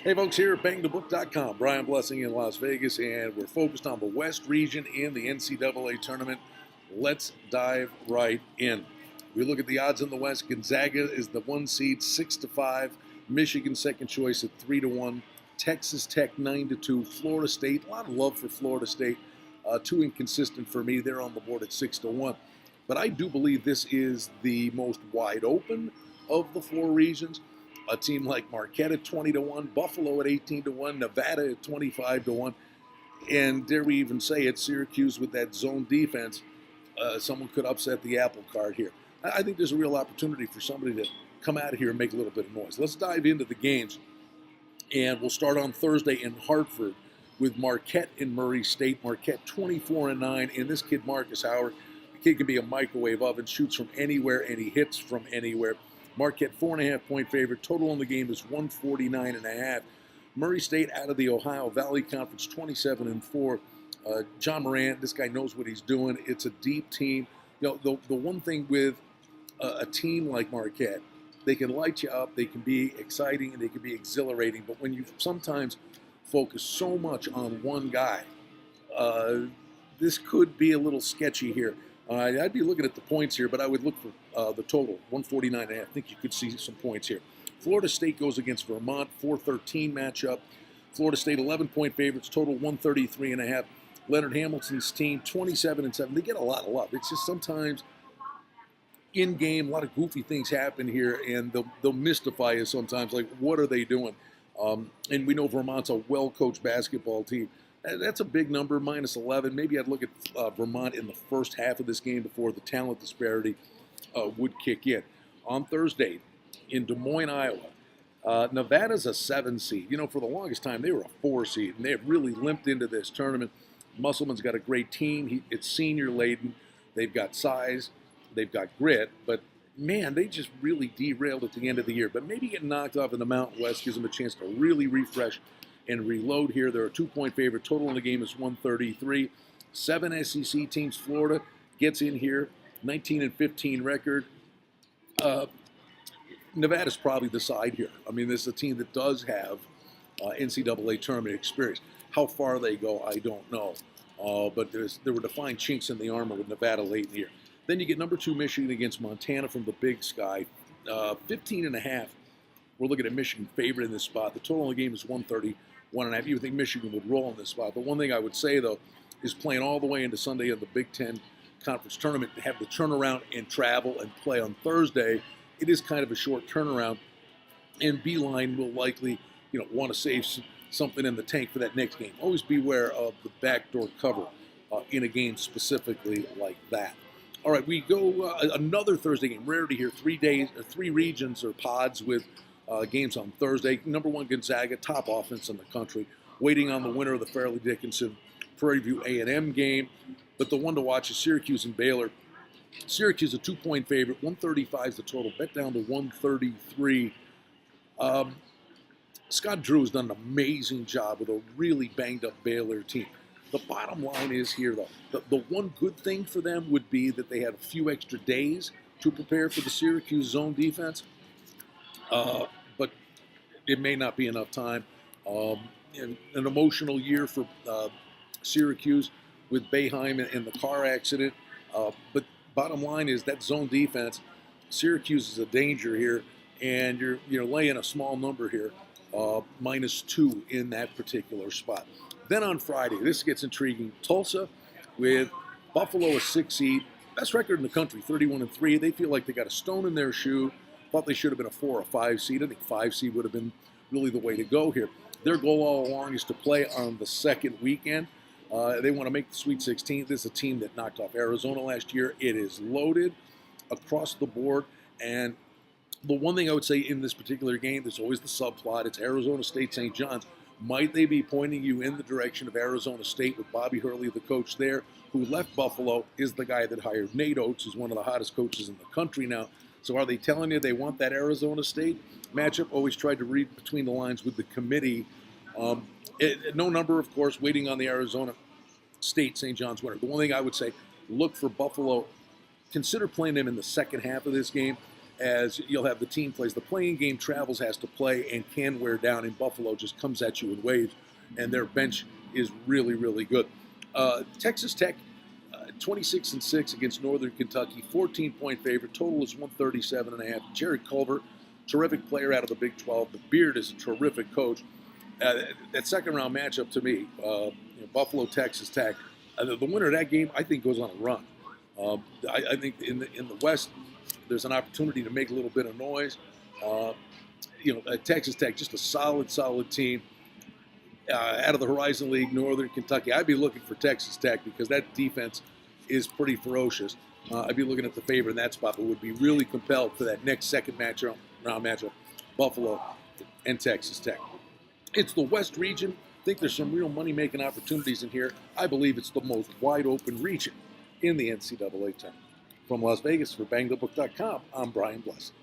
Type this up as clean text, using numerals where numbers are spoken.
Hey folks, here at BangTheBook.com. Brian Blessing in Las Vegas, and we're focused on the West region in the NCAA tournament. Let's dive right in. We look at the odds in the West. Gonzaga is the 1 seed, 6-5. Michigan second choice at 3-1. Texas Tech 9-2. Florida State, a lot of love for Florida State. Too inconsistent for me. They're on the board at 6-1. But I do believe this is the most wide open of the four regions. A team like Marquette at 20-1, Buffalo at 18-1, Nevada at 25-1, and dare we even say it, Syracuse with that zone defense, someone could upset the apple cart here. I think there's a real opportunity for somebody to come out of here and make a little bit of noise. Let's dive into the games, and we'll start on Thursday in Hartford with Marquette and Murray State. Marquette 24-9, and this kid Marcus Howard, the kid can be a microwave oven, shoots from anywhere, and he hits from anywhere. Marquette 4.5-point favorite. Total on the game is 149.5. Murray State out of the Ohio Valley Conference 27-4. John Moran, this guy knows what he's doing. It's a deep team. You know, the one thing with a team like Marquette, they can light you up, they can be exciting, and they can be exhilarating. But when you sometimes focus so much on one guy, this could be a little sketchy here. I'd be looking at the points here, but I would look for the total, 149.5. I think you could see some points here. Florida State goes against Vermont, 4-13 matchup. Florida State 11-point favorites, total 133.5. Leonard Hamilton's team 27-7. They get a lot of love. It's just sometimes in game, a lot of goofy things happen here, and they'll mystify you sometimes. Like, what are they doing? And we know Vermont's a well-coached basketball team. That's a big number, minus 11. Maybe I'd look at Vermont in the first half of this game before the talent disparity would kick in. On Thursday, in Des Moines, Iowa, Nevada's a 7 seed. You know, for the longest time, they were a 4 seed, and they have really limped into this tournament. Musselman's got a great team. It's senior-laden. They've got size. They've got grit. But, man, they just really derailed at the end of the year. But maybe getting knocked off in the Mountain West gives them a chance to really refresh and reload here. They're a 2-point favorite. Total in the game is 133. 7 SEC teams. Florida gets in here. 19-15 record. Nevada's probably the side here. I mean, this is a team that does have NCAA tournament experience. How far they go, I don't know. But there were defined chinks in the armor with Nevada late in the year. Then you get number 2 Michigan against Montana from the Big Sky. 15.5. We're looking at Michigan favorite in this spot. The total in the game is 131.5. You would think Michigan would roll in this spot. But one thing I would say, though, is playing all the way into Sunday in the Big Ten Conference Tournament, to have the turnaround and travel and play on Thursday, it is kind of a short turnaround. And Beeline will likely, want to save something in the tank for that next game. Always beware of the backdoor cover in a game specifically like that. All right, we go another Thursday game. Rare to hear 3 regions or pods with games on Thursday. Number 1 Gonzaga, top offense in the country, waiting on the winner of the Fairleigh Dickinson Prairie View A&M game. But the one to watch is Syracuse and Baylor. Syracuse a 2-point favorite. 135 is the total. Bet down to 133. Scott Drew has done an amazing job with a really banged-up Baylor team. The bottom line is here, though, the one good thing for them would be that they had a few extra days to prepare for the Syracuse zone defense. But it may not be enough time. An emotional year for Syracuse with Boeheim and the car accident. But bottom line is that zone defense, Syracuse is a danger here, and you're laying a small number here, -2 in that particular spot. Then on Friday, this gets intriguing. Tulsa with Buffalo, a 6 seed. Best record in the country, 31-3. They feel like they got a stone in their shoe. Thought they should have been a 4 or 5 seed. I think 5 seed would have been really the way to go here. Their goal all along is to play on the second weekend. They want to make the Sweet 16. This is a team that knocked off Arizona last year. It is loaded across the board. And the one thing I would say in this particular game, there's always the subplot. It's Arizona State, St. John's. Might they be pointing you in the direction of Arizona State with Bobby Hurley, the coach there, who left Buffalo, is the guy that hired Nate Oates, who's one of the hottest coaches in the country now. So are they telling you they want that Arizona State matchup? Always tried to read between the lines with the committee. No number, of course, waiting on the Arizona State St. John's winner. The one thing I would say, look for Buffalo. Consider playing them in the second half of this game as you'll have the team plays. The playing game travels, has to play, and can wear down, and Buffalo just comes at you in waves, and their bench is really, really good. Texas Tech, 26-6 against Northern Kentucky, 14-point favorite. Total is 137.5. Jerry Culver, terrific player out of the Big 12. The Beard is a terrific coach. That second-round matchup to me, Buffalo, Texas Tech, the winner of that game, I think, goes on a run. I think in the West, there's an opportunity to make a little bit of noise. Texas Tech, just a solid team. Out of the Horizon League, Northern Kentucky, I'd be looking for Texas Tech because that defense is pretty ferocious. I'd be looking at the favorite in that spot, but would be really compelled for that next second round matchup, Buffalo and Texas Tech. It's the West region. I think there's some real money-making opportunities in here. I believe it's the most wide-open region in the NCAA tournament. From Las Vegas for BangTheBook.com, I'm Brian Blessing.